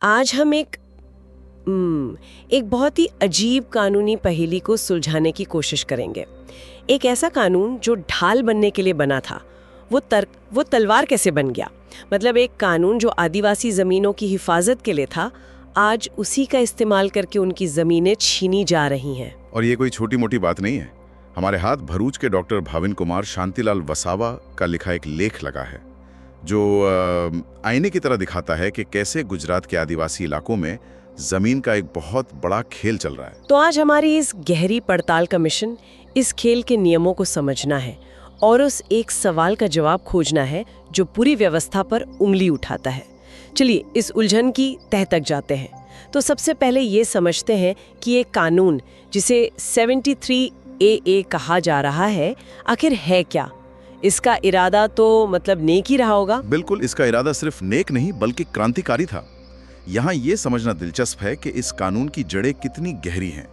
आज हम एक बहुत ही अजीब कानूनी पहेली को सुलझाने की कोशिश करेंगे। एक ऐसा कानून जो ढाल बनने के लिए बना था, वो तलवार कैसे बन गया? मतलब एक कानून जो आदिवासी ज़मीनों की हिफाजत के लिए था, आज उसी का इस्तेमाल करके उनकी ज़मीनें छीनी जा रही हैं। और ये कोई छोटी मोटी बात नहीं है। हमारे हाथ भरूच के डॉक्टर भाविन कुमार शांतिलाल वसावा का लिखा एक लेख लगा है जो आईने की तरह दिखाता है कि कैसे गुजरात के आदिवासी इलाकों में जमीन का एक बहुत बड़ा खेल चल रहा है। तो आज हमारी इस गहरी पड़ताल का मिशन इस खेल के नियमों को समझना है और उस एक सवाल का जवाब खोजना है जो पूरी व्यवस्था पर उंगली उठाता है। चलिए इस उलझन की तह तक जाते हैं। तो सबसे पहले ये समझते हैं कि ये कानून जिसे 73 AA कहा जा रहा है, आखिर है क्या? इसका इरादा तो मतलब नेक ही रहा होगा। बिल्कुल, इसका इरादा सिर्फ नेक नहीं बल्कि क्रांतिकारी था। यहाँ ये समझना दिलचस्प है कि इस कानून की जड़ें कितनी गहरी हैं।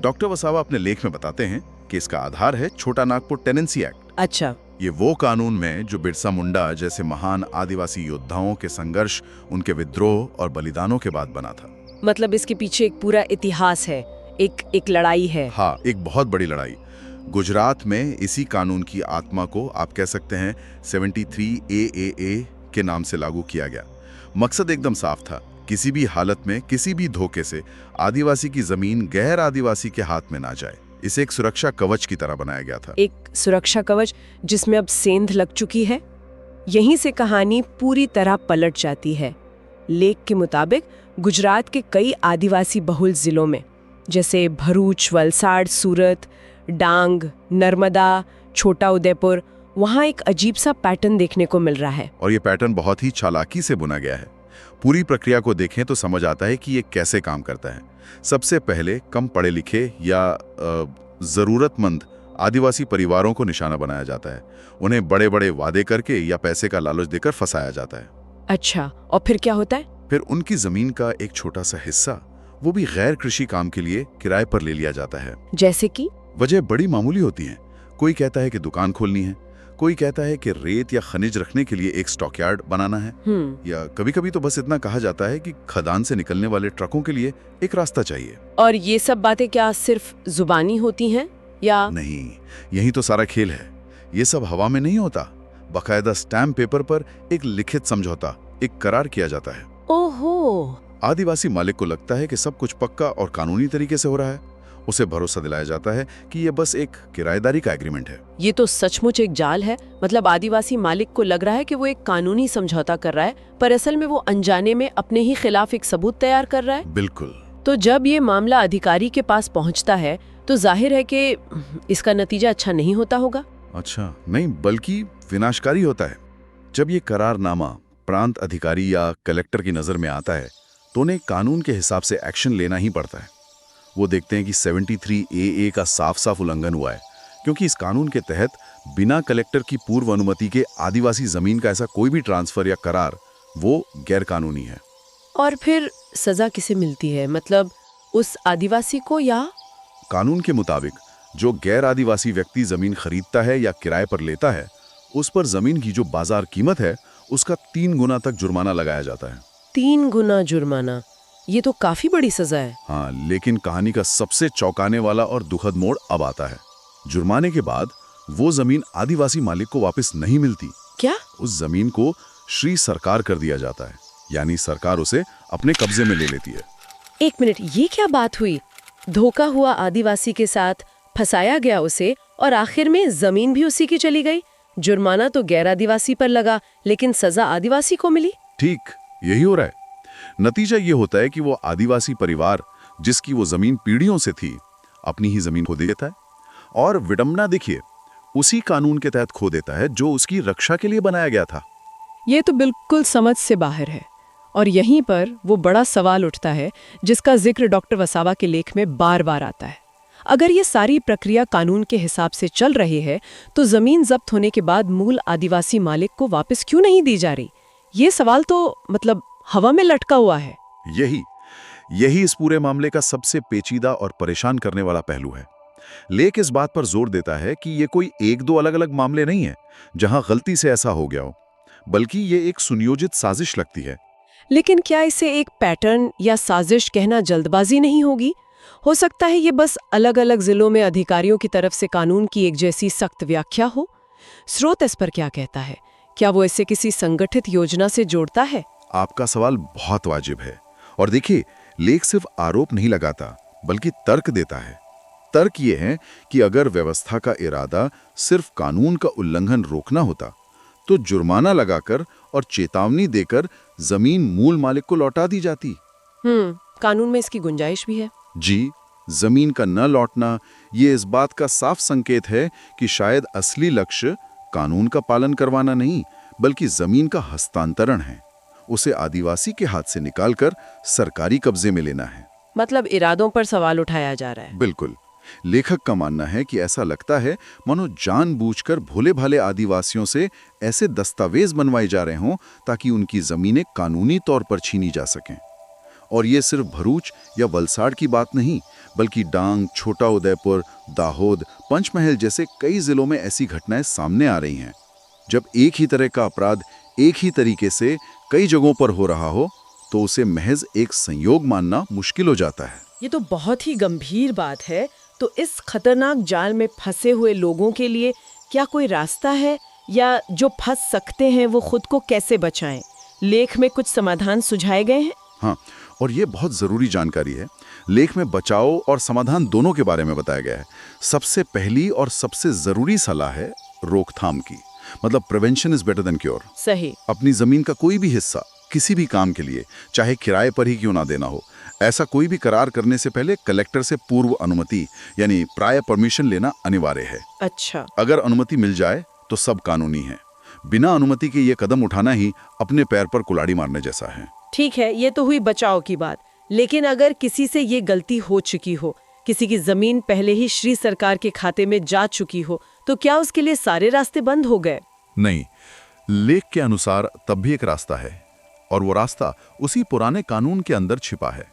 डॉक्टर वसावा अपने लेख में बताते हैं कि इसका आधार है छोटा नागपुर टेनेंसी एक्ट। अच्छा। ये वो कानून में जो बिरसा मुंडा जैसे महान आदिवासी योद्धाओं के संघर्ष, उनके विद्रोह और बलिदानों के बाद बना था। मतलब इसके पीछे एक पूरा इतिहास है, एक लड़ाई है। हाँ, एक बहुत बड़ी लड़ाई। गुजरात में इसी कानून की आत्मा को आप कह सकते हैं 73 AAA के नाम से लागू किया गया। मकसद एकदम साफ था, किसी भी हालत में किसी भी धोखे से आदिवासी की जमीन गैर आदिवासी के हाथ में ना जाए। इसे एक सुरक्षा कवच की तरह बनाया गया था। एक सुरक्षा कवच जिसमें अब सेंध लग चुकी है। यहीं से कहानी पूरी तरह पलट जाती है। लेख के मुताबिक गुजरात के कई आदिवासी बहुल जिलों में जैसे भरूच, वलसाड़, सूरत, डांग, नर्मदा, छोटा उदयपुर, वहाँ एक अजीब सा पैटर्न देखने को मिल रहा है। और ये पैटर्न बहुत ही चालाकी से बुना गया है। पूरी प्रक्रिया को देखें तो समझ आता है कि ये कैसे काम करता है। सबसे पहले कम पढ़े लिखे या जरूरतमंद आदिवासी परिवारों को निशाना बनाया जाता है। उन्हें बड़े बड़े वादे करके या पैसे का लालच देकर फंसाया जाता है। अच्छा, और फिर क्या होता है? फिर उनकी जमीन का एक छोटा सा हिस्सा, वो भी गैर कृषि काम के लिए किराए पर ले लिया जाता है। जैसे कि वजह बड़ी मामूली होती है। कोई कहता है कि दुकान खोलनी है, कोई कहता है कि रेत या खनिज रखने के लिए एक स्टॉकयार्ड बनाना है, या कभी-कभी तो बस इतना कहा जाता है कि खदान से निकलने वाले ट्रकों के लिए एक रास्ता चाहिए। और ये सब बातें क्या सिर्फ जुबानी होती हैं या नहीं? यही तो सारा खेल है। ये सब हवा में नहीं होता। बाकायदा स्टैम्प पेपर पर एक लिखित समझौता, एक करार किया जाता है। ओहो। आदिवासी मालिक को लगता है कि सब कुछ पक्का और कानूनी तरीके से हो रहा है। उसे भरोसा दिलाया जाता है कि ये बस एक किराएदारी का एग्रीमेंट है। ये तो सचमुच एक जाल है। मतलब आदिवासी मालिक को लग रहा है कि वो एक कानूनी समझौता कर रहा है, पर असल में वो अनजाने में अपने ही खिलाफ एक सबूत तैयार कर रहा है। बिल्कुल। तो जब ये मामला अधिकारी के पास पहुंचता है तो जाहिर है कि इसका नतीजा अच्छा नहीं होता होगा। अच्छा नहीं, बल्कि विनाशकारी होता है। जब ये करारनामा प्रांत अधिकारी या कलेक्टर की नजर में आता है तो उन्हें कानून के हिसाब से एक्शन लेना ही पड़ता है। वो देखते हैं कि 73 AA का साफ साफ उल्लंघन हुआ है, क्योंकि इस कानून के तहत बिना कलेक्टर की पूर्व अनुमति के आदिवासी जमीन का ऐसा कोई भी ट्रांसफर या करार वो गैर कानूनी है। और फिर सजा किसे मिलती है? मतलब उस आदिवासी को, या कानून के मुताबिक जो गैर आदिवासी व्यक्ति जमीन खरीदता है या किराए पर लेता है, उस पर जमीन की जो बाजार कीमत है उसका 3 गुना तक जुर्माना लगाया जाता है। 3 गुना जुर्माना? ये तो काफी बड़ी सजा है। हाँ, लेकिन कहानी का सबसे चौंकाने वाला और दुखद मोड़ अब आता है। जुर्माने के बाद वो जमीन आदिवासी मालिक को वापस नहीं मिलती। क्या? उस जमीन को श्री सरकार कर दिया जाता है, यानी सरकार उसे अपने कब्जे में ले लेती है। एक मिनट, ये क्या बात हुई? धोखा हुआ आदिवासी के साथ फंसाया गया उसे, और आखिर में जमीन भी उसी की चली गई। जुर्माना तो गैर आदिवासी पर लगा, लेकिन सजा आदिवासी को मिली। ठीक यही हो रहा है। नतीजा ये होता है कि वो आदिवासी परिवार जिसकी वो जमीन पीढ़ियों से थी, अपनी ही जमीन खो देता है। और विडंबना देखिए, उसी कानून के तहत खो देता है जो उसकी रक्षा के लिए बनाया गया था। ये तो बिल्कुल समझ से बाहर है। और यहीं पर वो बड़ा सवाल उठता है जिसका जिक्र डॉक्टर वसावा के लेख में बार बार आता है। अगर ये सारी प्रक्रिया कानून के हिसाब से चल रही है तो जमीन जब्त होने के बाद मूल आदिवासी मालिक को वापस क्यों नहीं दी जा रही? ये सवाल तो मतलब हवा में लटका हुआ है। यही इस पूरे मामले का सबसे पेचीदा और परेशान करने वाला पहलू है। लेख इस बात पर जोर देता है कि ये कोई 1-2 अलग-अलग मामले नहीं है जहां गलती से ऐसा हो गया हो, बल्कि ये एक सुनियोजित साजिश लगती है। लेकिन क्या इसे एक पैटर्न या साजिश कहना जल्दबाजी नहीं होगी? हो सकता है ये बस अलग-अलग जिलों में अधिकारियों की तरफ से कानून की एक जैसी सख्त व्याख्या हो। स्रोत इस पर क्या कहता है? क्या वो इसे किसी संगठित योजना से जोड़ता है? आपका सवाल बहुत वाजिब है। और देखिए, लेख सिर्फ आरोप नहीं लगाता, बल्कि तर्क देता है। तर्क ये है कि अगर व्यवस्था का इरादा सिर्फ कानून का उल्लंघन रोकना होता, तो जुर्माना लगाकर और चेतावनी देकर जमीन मूल मालिक को लौटा दी जाती। कानून में इसकी गुंजाइश भी है। जी, जमीन का न लौटना ये इस बात का साफ संकेत है कि शायद असली लक्ष्य कानून का पालन करवाना नहीं, बल्कि जमीन का हस्तांतरण है। उसे आदिवासी के हाथ से निकालकर सरकारी कब्जे में लेना है। मतलब इरादों पर सवाल उठाया जा रहा है। बिल्कुल। लेखक का मानना है कि ऐसा लगता है मानो जानबूझकर भोले भाले आदिवासियों से ऐसे दस्तावेज बनवाए जा रहे हों ताकि उनकी जमीनें कानूनी तौर पर छीनी जा सकें। और ये सिर्फ भरूच या वलसाड़ की बात नहीं, बल्कि डांग, छोटा उदयपुर, दाहोद, पंचमहल जैसे कई जिलों में ऐसी घटनाएं सामने आ रही हैं। जब एक ही तरह का अपराध एक ही तरीके से कई जगहों पर हो रहा हो, तो उसे महज एक संयोग मानना मुश्किल हो जाता है। ये तो बहुत ही गंभीर बात है। तो इस खतरनाक जाल में फंसे हुए लोगों के लिए क्या कोई रास्ता है, या जो फंस सकते हैं वो खुद को कैसे बचाएं? लेख में कुछ समाधान सुझाए गए हैं। हाँ, और ये बहुत ज़रूरी जानकारी है। लेख में बचाव और समाधान दोनों के बारे में बताया गया है। सबसे पहली और सबसे ज़रूरी सलाह है रोकथाम की, मतलब prevention is better than cure. सही। अपनी ज़मीन का कोई भी हिस्सा किसी भी काम के लिए, चाहे किराए पर ही क्यों ना देना हो, ऐसा कोई भी करार करने से पहले कलेक्टर से पूर्व अनुमति यानी प्रायर परमिशन लेना अनिवार्य है। अच्छा। अगर अनुमति मिल जाए तो सब कानूनी है। बिना अनुमति के ये कदम उठाना ही अपने पैर पर कुल्हाड़ी मारने जैसा है। ठीक है, ये तो हुई बचाव की बात। लेकिन अगर किसी से ये गलती हो चुकी हो, किसी की जमीन पहले ही श्री सरकार के खाते में जा चुकी हो, तो क्या उसके लिए सारे रास्ते बंद हो गए? नहीं, लेख के अनुसार तब भी एक रास्ता है, और वो रास्ता उसी पुराने कानून के अंदर छिपा है।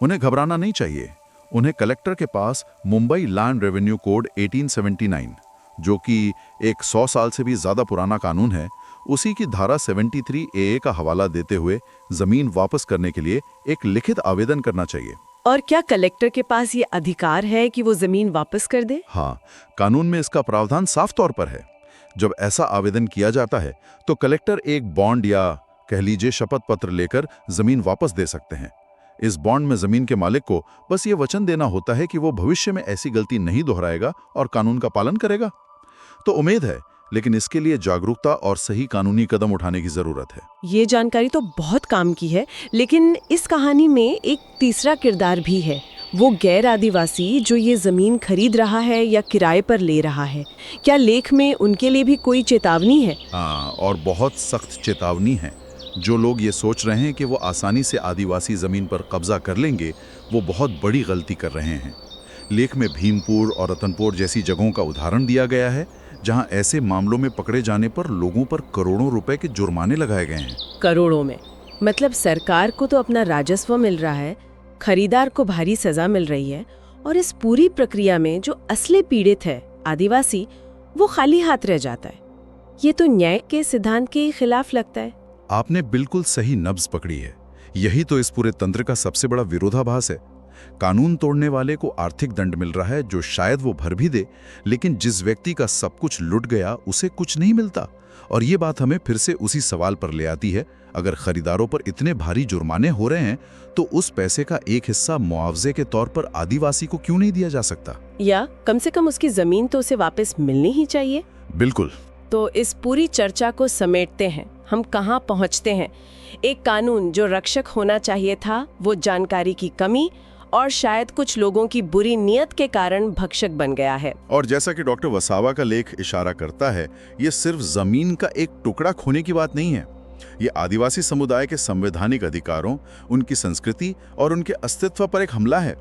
उन्हें घबराना नहीं चाहिए। उन्हें कलेक्टर के पास मुंबई लैंड रेवेन्यू कोड 1879, जो कि एक 100 साल से भी ज्यादा पुराना कानून है, उसी की धारा 73 AA का हवाला देते हुए जमीन वापस करने के लिए एक लिखित आवेदन करना चाहिए। और क्या कलेक्टर के पास ये अधिकार है कि वो जमीन वापस कर दे? हाँ, कानून में इसका प्रावधान साफ तौर पर है। जब ऐसा आवेदन किया जाता है तो कलेक्टर एक बॉन्ड या कह लीजिए शपथ पत्र लेकर जमीन वापस दे सकते हैं। इस बॉन्ड में जमीन के मालिक को बस ये वचन देना होता है कि वो भविष्य में ऐसी गलती नहीं दोहराएगा और कानून का पालन करेगा। तो उम्मीद है, लेकिन इसके लिए जागरूकता और सही कानूनी कदम उठाने की जरूरत है। ये जानकारी तो बहुत काम की है, लेकिन इस कहानी में एक तीसरा किरदार भी है, वो गैर आदिवासी जो ये जमीन खरीद रहा है या किराए पर ले रहा है। क्या लेख में उनके लिए भी कोई चेतावनी है? हाँ, और बहुत सख्त चेतावनी है। जो लोग ये सोच रहे हैं कि वो आसानी से आदिवासी जमीन पर कब्जा कर लेंगे, वो बहुत बड़ी गलती कर रहे हैं। लेख में भीमपुर और रतनपुर जैसी जगहों का उदाहरण दिया गया है, जहां ऐसे मामलों में पकड़े जाने पर लोगों पर करोड़ों रुपए के जुर्माने लगाए गए हैं। करोड़ों में? मतलब सरकार को तो अपना राजस्व मिल रहा है, खरीदार को भारी सजा मिल रही है, और इस पूरी प्रक्रिया में जो असली पीड़ित है, आदिवासी, वो खाली हाथ रह जाता है। ये तो न्याय के सिद्धांत के खिलाफ लगता है। आपने बिल्कुल सही नब्ज पकड़ी है। यही तो इस पूरे तंत्र का सबसे बड़ा विरोधाभास है। कानून तोड़ने वाले को आर्थिक दंड मिल रहा है जो शायद वो भर भी दे, लेकिन जिस व्यक्ति का सब कुछ लुट गया उसे कुछ नहीं मिलता। और ये बात हमें फिर से उसी सवाल पर ले आती है, अगर खरीदारों पर इतने भारी जुर्माने हो रहे हैं तो उस पैसे का एक हिस्सा मुआवजे के तौर पर आदिवासी को क्यों नहीं दिया जा सकता? या कम से कम उसकी जमीन तो उसे वापस मिलनी ही चाहिए। बिल्कुल। तो इस पूरी चर्चा को समेटते हैं, हम कहाँ पहुँचते हैं? एक कानून जो रक्षक होना चाहिए था, वो जानकारी की कमी और शायद कुछ लोगों की बुरी नीयत के कारण भक्षक बन गया है। और जैसा कि डॉक्टर वसावा का लेख इशारा करता है, ये सिर्फ जमीन का एक टुकड़ा खोने की बात नहीं है। ये आदिवासी समुदाय के संवैधानिक अधिकारों, उनकी संस्कृति और उनके अस्तित्व पर एक हमला है।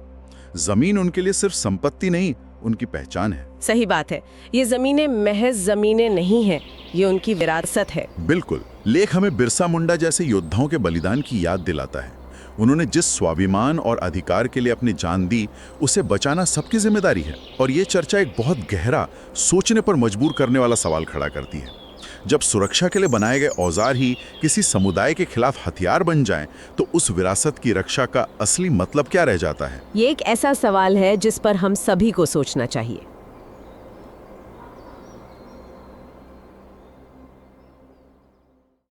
जमीन उनके लिए सिर्फ संपत्ति नहीं, उनकी पहचान है। सही बात है। ये जमीनें महज जमीनें नहीं हैं, ये उनकी विरासत है। बिल्कुल। लेख हमें बिरसा मुंडा जैसे योद्धाओं के बलिदान की याद दिलाता है। उन्होंने जिस स्वाभिमान और अधिकार के लिए अपनी जान दी, उसे बचाना सबकी जिम्मेदारी है। और ये चर्चा एक बहुत गहरा, सोचने पर मजबूर करने वाला सवाल खड़ा करती है। जब सुरक्षा के लिए बनाए गए औजार ही किसी समुदाय के खिलाफ हथियार बन जाएं, तो उस विरासत की रक्षा का असली मतलब क्या रह जाता है? ये एक ऐसा सवाल है जिस पर हम सभी को सोचना चाहिए।